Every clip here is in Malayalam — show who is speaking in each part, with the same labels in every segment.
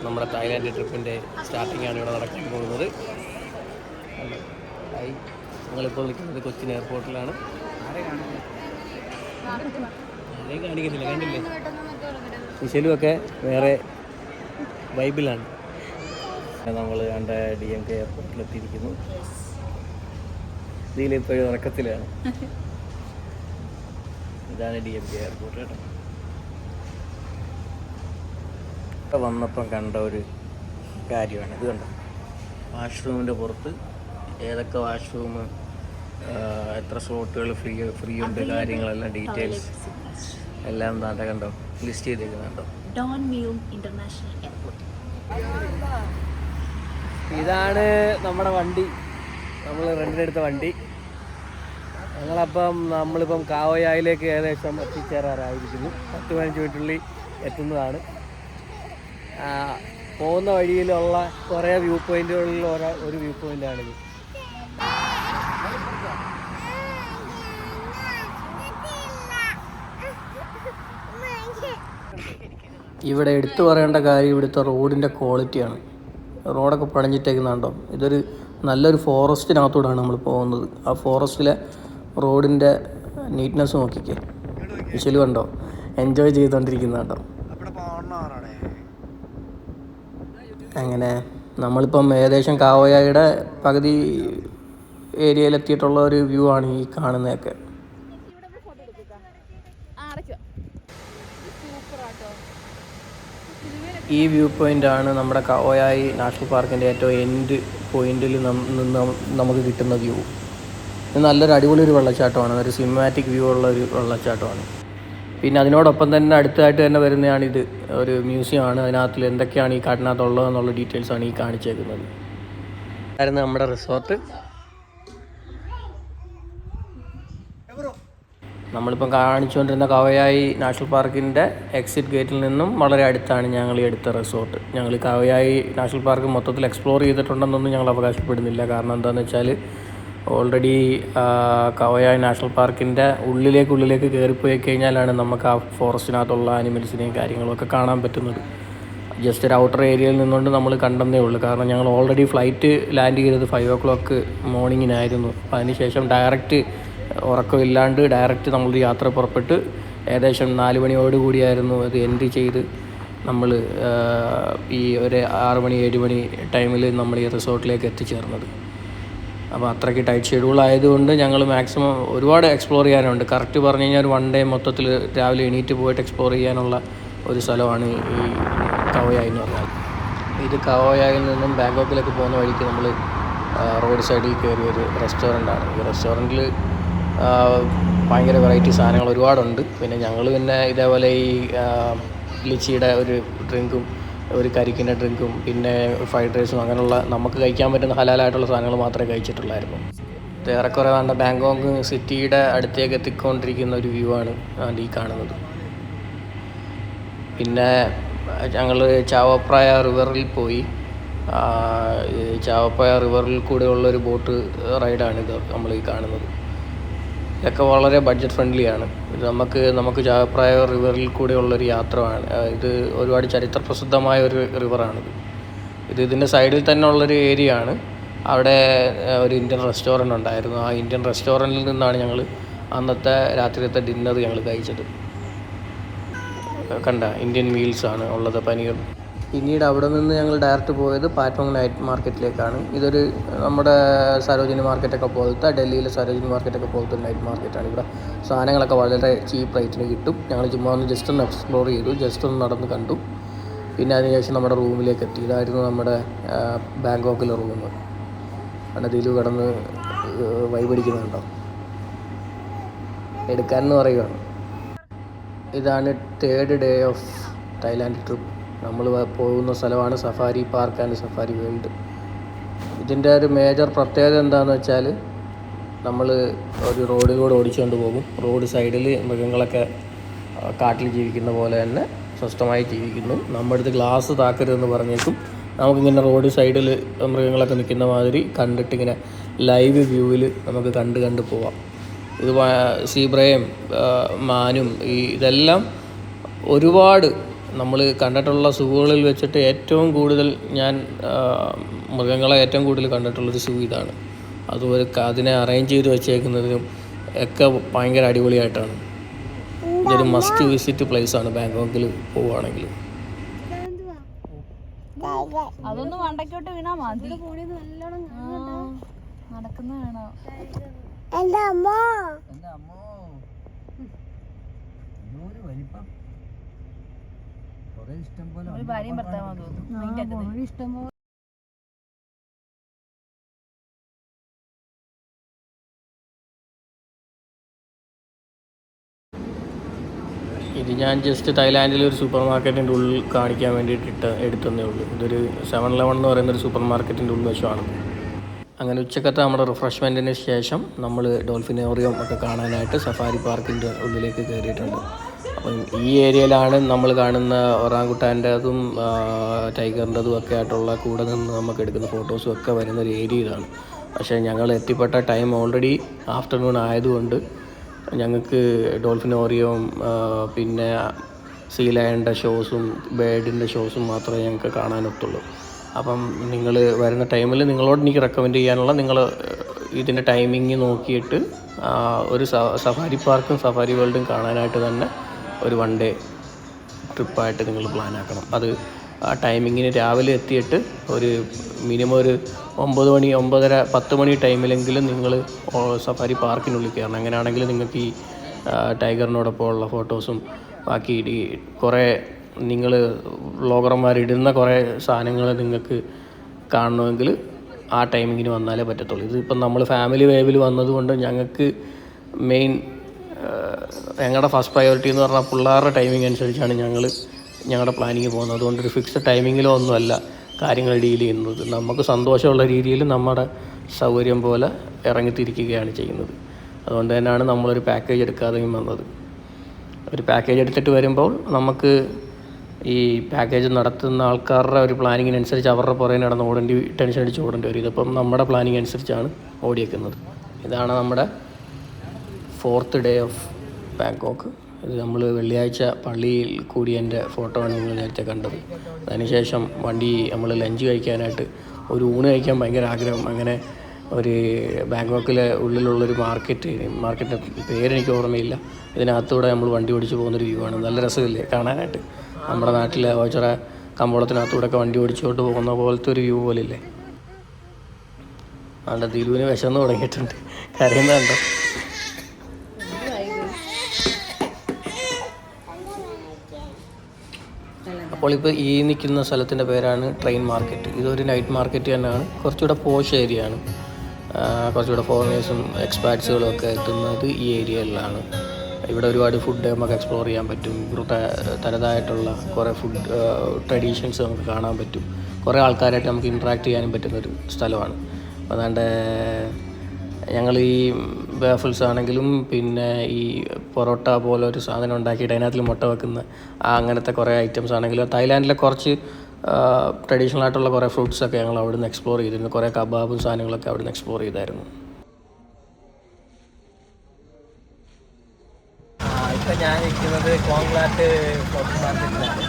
Speaker 1: നമ്മുടെ തായ്ലാൻഡ് ട്രിപ്പിൻ്റെ സ്റ്റാർട്ടിംഗ് ആണ് ഇവിടെ നടക്കാൻ പോകുന്നത്. ഞങ്ങളിപ്പോൾ നിൽക്കുന്നത് കൊച്ചിൻ എയർപോർട്ടിലാണ്. ആരെയും കാണിക്കുന്നില്ല, കണ്ടില്ലേ? വിശലുമൊക്കെ വേറെ വൈബിലാണ്. നമ്മൾ കണ്ട DMK എയർപോർട്ടിലെത്തിയിരിക്കുന്നു. ഇതിലിപ്പോഴും ഉറക്കത്തിലാണ്. ഇതാണ് DMK എയർപോർട്ട് കേട്ടോ. വന്നപ്പം കണ്ട ഒരു കാര്യമാണ് ഇത്. കണ്ടോ, വാഷ്റൂമിൻ്റെ പുറത്ത് ഏതൊക്കെ വാഷ്റൂം, എത്ര സ്ലോട്ടുകൾ ഫ്രീ ഉണ്ട്, കാര്യങ്ങളെല്ലാം ഡീറ്റെയിൽസ് എല്ലാം താണ്ട കണ്ടോ ലിസ്റ്റ് ചെയ്തേക്കുന്നുണ്ടോ. ഇതാണ് നമ്മുടെ വണ്ടി, നമ്മൾ റെന്റിനെടുത്ത വണ്ടി. നമ്മളിപ്പം കാവയായിലേക്ക് ഏകദേശം എത്തിച്ചേരാറായിരിക്കുന്നു. 10-15 മിനിറ്റുള്ളിൽ എത്തുന്നതാണ്. പോകുന്ന വഴിയിലുള്ള കുറേ വ്യൂ പോയിന്റുകളിൽ ഒരു വ്യൂ പോയിന്റാണിത്. ഇവിടെ എടുത്തു പറയേണ്ട കാര്യം ഇവിടുത്തെ റോഡിൻ്റെ ക്വാളിറ്റിയാണ്. റോഡൊക്കെ പണിഞ്ഞിട്ടേക്കുന്നുണ്ടോ. ഇതൊരു നല്ലൊരു ഫോറസ്റ്റിനകത്തൂടെയാണ് നമ്മൾ പോകുന്നത്. ആ ഫോറസ്റ്റിലെ റോഡിൻ്റെ നീറ്റ്നെസ് നോക്കിക്കേ. വിശല് കണ്ടോ, എൻജോയ് ചെയ്തുകൊണ്ടിരിക്കുന്നുണ്ടോ. അങ്ങനെ നമ്മളിപ്പം ഏകദേശം കാവയായുടെ പകുതി ഏരിയയിലെത്തിയിട്ടുള്ള ഒരു വ്യൂ ആണ് ഈ കാണുന്നതൊക്കെ. ഈ വ്യൂ പോയിൻ്റാണ് നമ്മുടെ കാവയായി നാഷണൽ പാർക്കിൻ്റെ ഏറ്റവും എൻഡ് പോയിന്റിൽ നിന്ന് നമുക്ക് കിട്ടുന്ന വ്യൂ. ഇത് നല്ലൊരു അടിപൊളി ഒരു വെള്ളച്ചാട്ടമാണ്, ഒരു സിനിമാറ്റിക് വ്യൂ ഉള്ള ഒരു വെള്ളച്ചാട്ടമാണ്. പിന്നെ അതിനോടൊപ്പം തന്നെ അടുത്തായിട്ട് തന്നെ വരുന്നതാണിത്, ഒരു മ്യൂസിയമാണ്. അതിനകത്തിൽ എന്തൊക്കെയാണ് ഈ കാട്ടിനകത്തുള്ളതെന്നുള്ള ഡീറ്റെയിൽസാണ് ഈ കാണിച്ചേക്കുന്നത്. ആയിരുന്നു നമ്മുടെ റിസോർട്ട്. നമ്മളിപ്പം കാണിച്ചുകൊണ്ടിരുന്ന കാവയായി നാഷണൽ പാർക്കിൻ്റെ എക്സിറ്റ് ഗേറ്റിൽ നിന്നും വളരെ അടുത്താണ് ഞങ്ങൾ ഈ എടുത്ത റിസോർട്ട്. ഞങ്ങൾ കാവയായി നാഷണൽ പാർക്ക് മൊത്തത്തിൽ എക്സ്പ്ലോർ ചെയ്തിട്ടുണ്ടെന്നൊന്നും ഞങ്ങൾ അവകാശപ്പെടുന്നില്ല. കാരണം എന്താണെന്ന് വെച്ചാൽ ഓൾറെഡി കാവയായി നാഷണൽ പാർക്കിൻ്റെ ഉള്ളിലേക്ക് കയറിപ്പോയി കഴിഞ്ഞാലാണ് നമുക്ക് ആ ഫോറസ്റ്റിനകത്തുള്ള ആനിമൽസിനെയും കാര്യങ്ങളൊക്കെ കാണാൻ പറ്റുന്നത്. ജസ്റ്റ് ഒരു ഔട്ടർ ഏരിയയിൽ നിന്നുകൊണ്ട് നമ്മൾ കണ്ടെന്നേ ഉള്ളൂ. കാരണം ഞങ്ങൾ ഓൾറെഡി ഫ്ലൈറ്റ് ലാൻഡ് ചെയ്തത് 5 o'clock മോർണിംഗിനായിരുന്നു. അപ്പോൾ അതിനുശേഷം ഡയറക്റ്റ് ഉറക്കമില്ലാണ്ട് ഡയറക്റ്റ് നമ്മൾ യാത്ര പുറപ്പെട്ട് ഏകദേശം 4 മണിയോടുകൂടിയായിരുന്നു അത് എൻഡ് ചെയ്ത് നമ്മൾ ഈ ഒരു 6 മണി 7 മണി ടൈമിൽ നമ്മൾ ഈ റിസോർട്ടിലേക്ക് എത്തിച്ചേർന്നത്. അപ്പോൾ അത്രയ്ക്ക് ടൈറ്റ് ഷെഡ്യൂൾ ആയതുകൊണ്ട് ഞങ്ങൾ മാക്സിമം ഒരുപാട് എക്സ്പ്ലോർ ചെയ്യാനുണ്ട്. കറക്റ്റ് പറഞ്ഞു കഴിഞ്ഞാൽ ഒരു 1 day മൊത്തത്തിൽ രാവിലെ എണീറ്റ് പോയിട്ട് എക്സ്പ്ലോർ ചെയ്യാനുള്ള ഒരു സ്ഥലമാണ് ഈ കാവയായി എന്ന് പറഞ്ഞാൽ. ഇത് കാവയായിൽ നിന്നും ബാങ്കോക്കിലേക്ക് പോകുന്ന വഴിക്ക് നമ്മൾ റോഡ് സൈഡിൽ കയറിയ ഒരു റെസ്റ്റോറൻ്റാണ്. ഈ റെസ്റ്റോറൻറ്റിൽ ഭയങ്കര വെറൈറ്റി സാധനങ്ങൾ ഒരുപാടുണ്ട്. പിന്നെ ഞങ്ങൾ ഇതേപോലെ ഈ ലിച്ചിയുടെ ഒരു ഡ്രിങ്കും ഒരു കരിക്കിൻ്റെ ഡ്രിങ്കും പിന്നെ ഫ്രൈഡ് റൈസും അങ്ങനെയുള്ള നമുക്ക് കഴിക്കാൻ പറ്റുന്ന ഹലാലായിട്ടുള്ള സാധനങ്ങൾ മാത്രമേ കഴിച്ചിട്ടുള്ളായിരുന്നു. ഏറെക്കുറെ വേണ്ട ബാങ്കോക്ക് സിറ്റിയുടെ അടുത്തേക്ക് എത്തിക്കൊണ്ടിരിക്കുന്ന ഒരു വ്യൂ ആണ് ഈ കാണുന്നത്. പിന്നെ ഞങ്ങൾ ചാവപ്രായ റിവറിൽ പോയി. ചാവപ്രായ റിവറിൽ കൂടെയുള്ളൊരു ബോട്ട് റൈഡാണിത് നമ്മൾ ഈ കാണുന്നത്. ഇതൊക്കെ വളരെ ബഡ്ജറ്റ് ഫ്രണ്ട്ലിയാണ്. ഇത് നമുക്ക് ചാവപ്രായ റിവറിൽ കൂടെയുള്ളൊരു യാത്രയാണ്. ഇത് ഒരുപാട് ചരിത്ര പ്രസിദ്ധമായ ഒരു റിവറാണിത്. ഇതിൻ്റെ സൈഡിൽ തന്നെ ഉള്ളൊരു ഏരിയ ആണ്. അവിടെ ഒരു ഇന്ത്യൻ റെസ്റ്റോറൻ്റ് ഉണ്ടായിരുന്നു. ആ ഇന്ത്യൻ റെസ്റ്റോറൻറ്റിൽ നിന്നാണ് ഞങ്ങൾ അന്നത്തെ രാത്രിയത്തെ ഡിന്നർ ഞങ്ങൾ കഴിച്ചത്. കണ്ട ഇന്ത്യൻ മീൽസാണ് ഉള്ളത്, പനീർ. പിന്നീട് അവിടെ നിന്ന് ഞങ്ങൾ ഡയറക്റ്റ് പോയത് പാറ്റ്മോങ് നൈറ്റ് മാർക്കറ്റിലേക്കാണ്. ഇതൊരു നമ്മുടെ സരോജിനി മാർക്കറ്റൊക്കെ പോലത്തെ, ഡൽഹിയിലെ സരോജിനി മാർക്കറ്റൊക്കെ പോലത്തെ നൈറ്റ് മാർക്കറ്റാണ്. ഇവിടെ സാധനങ്ങളൊക്കെ വളരെ ചീപ്പ് റേറ്റിന് കിട്ടും. ഞങ്ങൾ ചുമ്മാ ജസ്റ്റ് ഒന്ന് എക്സ്പ്ലോർ ചെയ്തു, ജസ്റ്റ് ഒന്ന് നടന്ന് കണ്ടു. പിന്നെ അതിനുശേഷം നമ്മുടെ റൂമിലേക്ക് എത്തി. ഇതായിരുന്നു നമ്മുടെ ബാങ്കോക്കിലെ റൂം. അവിടെ ദിലു കിടന്ന് വൈബടിക്കുന്നുണ്ടോ, എടുക്കാനെന്ന് പറയുകയാണ്. ഇതാണ് 3rd day of Thailand trip. നമ്മൾ പോകുന്ന സ്ഥലമാണ് safari park and safari world. ഇതിൻ്റെ ഒരു മേജർ പ്രത്യേകത എന്താണെന്ന് വെച്ചാൽ നമ്മൾ ഒരു റോഡിലൂടെ ഓടിച്ചുകൊണ്ട് പോകും. റോഡ് സൈഡിൽ മൃഗങ്ങളൊക്കെ കാട്ടിൽ ജീവിക്കുന്ന പോലെ തന്നെ സ്വസ്ഥമായി ജീവിക്കുന്നു. നമ്മുടെ അടുത്ത് ഗ്ലാസ് താക്കരുതെന്ന് പറഞ്ഞേക്കും. നമുക്കിങ്ങനെ റോഡ് സൈഡിൽ മൃഗങ്ങളൊക്കെ നിൽക്കുന്ന മാതിരി കണ്ടിട്ടിങ്ങനെ ലൈവ് വ്യൂവിൽ നമുക്ക് കണ്ട് പോവാം. ഇത് സീബ്രയും മാനും ഇതെല്ലാം ഒരുപാട് നമ്മൾ കണ്ടിട്ടുള്ള സൂകളിൽ വെച്ചിട്ട് ഏറ്റവും കൂടുതൽ ഞാൻ മൃഗങ്ങളെ ഏറ്റവും കൂടുതൽ കണ്ടിട്ടുള്ളൊരു സൂ ഇതാണ്. അതുപോലെ അതിനെ അറേഞ്ച് ചെയ്ത് വെച്ചേക്കുന്നതിനും ഒക്കെ ഭയങ്കര അടിപൊളിയായിട്ടാണ്. ഇതൊരു മസ്റ്റ് വിസിറ്റ് പ്ലേസ് ആണ് ബാങ്കോക്കിൽ പോവുകയാണെങ്കിൽ.
Speaker 2: അതൊന്ന് മണ്ടക്കോട്ട് വീണാ മതി. നടക്കുന്ന വേണോ? ഒരു ഭാര്യയും ഭർത്താവാന്ന് തോന്നുന്നു. ഇഷ്ടം പോലെ
Speaker 1: ഇത് ഞാൻ ജസ്റ്റ് തായ്ലാൻഡിലെ ഒരു സൂപ്പർ മാർക്കറ്റിൻ്റെ ഉള്ളിൽ കാണിക്കാൻ വേണ്ടിയിട്ട് എടുത്തതേ ഉള്ളൂ. ഇതൊരു 7-Eleven എന്ന് പറയുന്നൊരു സൂപ്പർ മാർക്കറ്റിൻ്റെ ഉൾവശമാണ്. അങ്ങനെ ഉച്ചക്കത്തെ നമ്മുടെ റിഫ്രഷ്മെൻറ്റിന് ശേഷം നമ്മൾ ഡോൾഫിനോറിയം ഒക്കെ കാണാനായിട്ട് സഫാരി പാർക്കിൻ്റെ ഉള്ളിലേക്ക് കയറിയിട്ടുണ്ട്. അപ്പം ഈ ഏരിയയിലാണ് നമ്മൾ കാണുന്ന ഒറാങ്കുട്ടാൻ്റെതും ടൈഗറിൻ്റെതും ഒക്കെ ആയിട്ടുള്ള കൂടെ നിന്ന് നമുക്ക് എടുക്കുന്ന ഫോട്ടോസും ഒക്കെ വരുന്നൊരു ഏരിയ ഇതാണ്. പക്ഷേ ഞങ്ങൾ എത്തിപ്പെട്ട ടൈം ഓൾറെഡി ആഫ്റ്റർനൂൺ ആയതുകൊണ്ട് ഞങ്ങൾക്ക് ഡോൾഫിനോറിയവും പിന്നെ സീ ലയണിൻ്റെ ഷോസും ബേഡിൻ്റെ ഷോസും മാത്രമേ ഞങ്ങൾക്ക് കാണാനൊത്തുള്ളൂ. അപ്പം നിങ്ങൾ വരുന്ന ടൈമിൽ നിങ്ങളോട് എനിക്ക് റെക്കമെൻഡ് ചെയ്യാനുള്ള നിങ്ങൾ ഇതിൻ്റെ ടൈമിങ് നോക്കിയിട്ട് ഒരു സഫാരി പാർക്കും സഫാരി വേൾഡും കാണാനായിട്ട് തന്നെ ഒരു 1 ഡേ ട്രിപ്പായിട്ട് നിങ്ങൾ പ്ലാൻ ആക്കണം. അത് ആ ടൈമിങ്ങിന് രാവിലെ എത്തിയിട്ട് ഒരു മിനിമം ഒരു 9 മണി 9:30 10 മണി ടൈമിലെങ്കിലും നിങ്ങൾ സഫാരി പാർക്കിനുള്ളിൽ കയറണം. അങ്ങനെയാണെങ്കിൽ നിങ്ങൾക്ക് ഈ ടൈഗറിനോടൊപ്പം ഉള്ള ഫോട്ടോസും ബാക്കി കുറേ നിങ്ങൾ വ്ളോഗർമാരിടുന്ന കുറേ സാധനങ്ങൾ നിങ്ങൾക്ക് കാണണമെങ്കിൽ ആ ടൈമിങ്ങിന് വന്നാലേ പറ്റത്തുള്ളൂ. ഇതിപ്പം നമ്മൾ ഫാമിലി വേവിൽ വന്നതുകൊണ്ട് ഞങ്ങൾക്ക് മെയിൻ ഞങ്ങളുടെ ഫസ്റ്റ് പ്രയോറിറ്റി എന്ന് പറഞ്ഞാൽ പിള്ളേരുടെ ടൈമിംഗ് അനുസരിച്ചാണ് ഞങ്ങളുടെ പ്ലാനിങ് പോകുന്നത്. അതുകൊണ്ടൊരു ഫിക്സ്ഡ് ടൈമിങ്ങിലോ ഒന്നുമല്ല കാര്യങ്ങൾ ഡീൽ ചെയ്യുന്നത്. നമുക്ക് സന്തോഷമുള്ള രീതിയിൽ നമ്മുടെ സൗകര്യം പോലെ ഇറങ്ങിത്തിരിക്കുകയാണ് ചെയ്യുന്നത്. അതുകൊണ്ട് തന്നെയാണ് നമ്മളൊരു പാക്കേജ് എടുക്കാതെയും വന്നത്. ഒരു പാക്കേജ് എടുത്തിട്ട് വരുമ്പോൾ നമുക്ക് ഈ പാക്കേജ് നടത്തുന്ന ആൾക്കാരുടെ ഒരു പ്ലാനിങ്ങിനനുസരിച്ച് അവരുടെ പുറകെ നടന്ന് ടെൻഷൻ അടിച്ച് ഓടേണ്ടി വരും. ഇതിപ്പം നമ്മുടെ പ്ലാനിങ് അനുസരിച്ചാണ് ഓടിയേക്കുന്നത്. ഇതാണ് നമ്മുടെ 4th ഡേ ഓഫ് ബാങ്കോക്ക്. ഇത് നമ്മൾ വെള്ളിയാഴ്ച പള്ളിയിൽ കൂടിയതിൻ്റെ ഫോട്ടോ ആണ് നിങ്ങൾ നേരത്തെ കണ്ടത്. അതിനുശേഷം നമ്മൾ ലഞ്ച് കഴിക്കാനായിട്ട് ഒരു ഊണ് കഴിക്കാൻ ഭയങ്കര ആഗ്രഹം. അങ്ങനെ ഒരു ബാങ്കോക്കിലെ ഉള്ളിലുള്ളൊരു മാർക്കറ്റിൻ്റെ പേരെനിക്ക് ഓർമ്മയില്ല. ഇതിനകത്തൂടെ നമ്മൾ വണ്ടി ഓടിച്ച് പോകുന്നൊരു വ്യൂ ആണ്. നല്ല രസമില്ലേ കാണാനായിട്ട്? നമ്മുടെ നാട്ടിലെ ഓച്ചിറ കമ്പോളത്തിനകത്തൂടെയൊക്കെ വണ്ടി ഓടിച്ചുകൊണ്ട് പോകുന്ന പോലത്തെ ഒരു വ്യൂ പോലില്ലേ? അതുകൊണ്ട് ദിലുവിന് വിശന്ന് തുടങ്ങിയിട്ടുണ്ട്. കരയുന്നുണ്ടോ? അപ്പോൾ ഇപ്പോൾ ഈ നിൽക്കുന്ന സ്ഥലത്തിൻ്റെ പേരാണ് ട്രെയിൻ മാർക്കറ്റ്. ഇതൊരു നൈറ്റ് മാർക്കറ്റ് തന്നെയാണ്. കുറച്ചുകൂടെ പോഷ് ഏരിയ ആണ്. കുറച്ചുകൂടെ ഫോറിനേഴ്സും എക്സ്പാറ്റ്സുകളും ഒക്കെ എത്തുന്നത് ഈ ഏരിയയിലാണ്. ഇവിടെ ഒരുപാട് ഫുഡ് നമുക്ക് എക്സ്പ്ലോർ ചെയ്യാൻ പറ്റും. ഇവിടുത്തെ തനതായിട്ടുള്ള കുറേ ഫുഡ് ട്രഡീഷൻസ് നമുക്ക് കാണാൻ പറ്റും. കുറേ ആൾക്കാരായിട്ട് നമുക്ക് ഇൻട്രാക്ട് ചെയ്യാനും പറ്റുന്നൊരു സ്ഥലമാണ്. അതാണ്ട് ഞങ്ങൾ ഈ വേഫിൾസ് ആണെങ്കിലും പിന്നെ ഈ പൊറോട്ട പോലെ ഒരു സാധനം ഉണ്ടാക്കിയിട്ട് അതിനകത്തിൽ മുട്ട വെക്കുന്ന അങ്ങനത്തെ കുറേ ഐറ്റംസ് ആണെങ്കിലും തായ്ലാൻഡിലെ കുറച്ച് ട്രഡീഷണൽ ആയിട്ടുള്ള കുറേ ഫ്രൂട്ട്സൊക്കെ ഞങ്ങൾ അവിടെ നിന്ന് എക്സ്പ്ലോർ ചെയ്തിരുന്നു. കുറേ കബാബും സാധനങ്ങളൊക്കെ അവിടെ നിന്ന് എക്സ്പ്ലോർ ചെയ്തായിരുന്നു. ഇപ്പം ഞാൻ നിൽക്കുന്നത് കോങ്ലാട്ട് ഷോപ്പ് മാർക്കറ്റിലാണ്.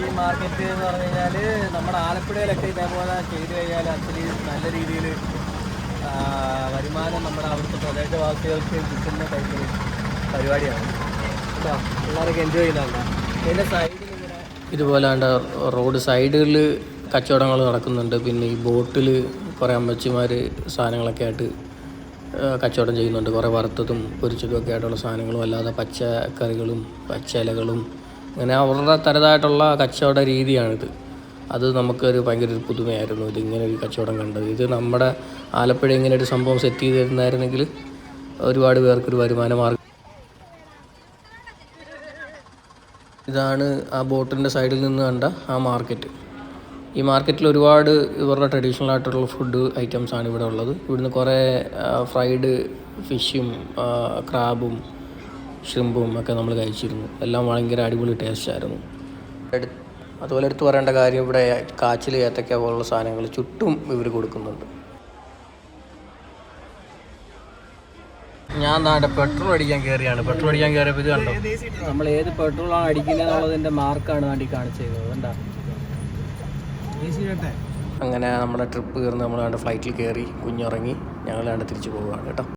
Speaker 1: ഈ മാർക്കറ്റ് എന്ന് പറഞ്ഞു കഴിഞ്ഞാൽ നമ്മുടെ ആലപ്പുഴയിലൊക്കെ ഇതേപോലെ ചെയ്ത് കഴിഞ്ഞാൽ അത്രയും നല്ല രീതിയിൽ വരുമാനം നമ്മുടെ അവിടുത്തെ പ്രദേശവാസികൾക്ക് കിട്ടുന്ന ടൈപ്പ് പരിപാടിയാണ്. എല്ലാവരൊക്കെ എൻജോയ് ചെയ്യുന്നുണ്ട്. ഇതിൻ്റെ സൈഡിൽ ഇതുപോലെ റോഡ് സൈഡുകളിൽ കച്ചവടങ്ങൾ നടക്കുന്നുണ്ട്. പിന്നെ ഈ ബോട്ടിൽ കുറേ അമ്മച്ചിമാർ സാധനങ്ങളൊക്കെ ആയിട്ട് കച്ചവടം ചെയ്യുന്നുണ്ട്. കുറേ വറുത്തതും പൊരിച്ചതും ഒക്കെ ആയിട്ടുള്ള സാധനങ്ങളും അല്ലാതെ പച്ചക്കറികളും പച്ചിലകളും അങ്ങനെ അവരുടെ തനതായിട്ടുള്ള കച്ചവട രീതിയാണിത്. അത് നമുക്കൊരു ഭയങ്കര ഒരു പുതുമയായിരുന്നു ഇതിങ്ങനെ ഒരു കച്ചവടം കണ്ടത്. ഇത് നമ്മുടെ ആലപ്പുഴ ഇങ്ങനെ ഒരു സംഭവം സെറ്റ് ചെയ്ത് തരുന്നായിരുന്നെങ്കിൽ ഒരുപാട് പേർക്കൊരു വരുമാന മാർഗ്ഗം. ഇതാണ് ആ ബോട്ടിൻ്റെ സൈഡിൽ നിന്ന് കണ്ട ആ മാർക്കറ്റ്. ഈ മാർക്കറ്റിൽ ഒരുപാട് ഇവരുടെ ട്രഡീഷണൽ ആയിട്ടുള്ള ഫുഡ് ഐറ്റംസാണ് ഇവിടെ ഉള്ളത്. ഇവിടുന്ന് കുറേ ഫ്രൈഡ് ഫിഷും ക്രാബും ഷ്രിമ്പും ഒക്കെ നമ്മൾ കഴിച്ചിരുന്നു. എല്ലാം ഭയങ്കര അടിപൊളി ടേസ്റ്റായിരുന്നു. അതുപോലെ എടുത്തു പറയേണ്ട കാര്യം ഇവിടെ കാച്ചിൽ ഏത്തക്ക പോലുള്ള സാധനങ്ങൾ ചുറ്റും ഇവർ കൊടുക്കുന്നുണ്ട്. ഞാൻ താണ്ടെ പെട്രോൾ അടിക്കാൻ കയറിയാണ്. പെട്രോൾ അടിക്കാൻ കയറിയപ്പോൾ ഇത് കണ്ടോ, നമ്മൾ ഏത് പെട്രോളാണ് അടിക്കുന്നത് എന്നുള്ളതിൻ്റെ മാർക്കാണ് വേണ്ടി കാണിച്ചത്. കണ്ടാ, അങ്ങനെ നമ്മുടെ ട്രിപ്പ് കയറുന്ന നമ്മൾ ഫ്ലൈറ്റിൽ കയറി കുഞ്ഞിറങ്ങി ഞങ്ങൾ തിരിച്ചു പോവുകയാണ് കേട്ടോ.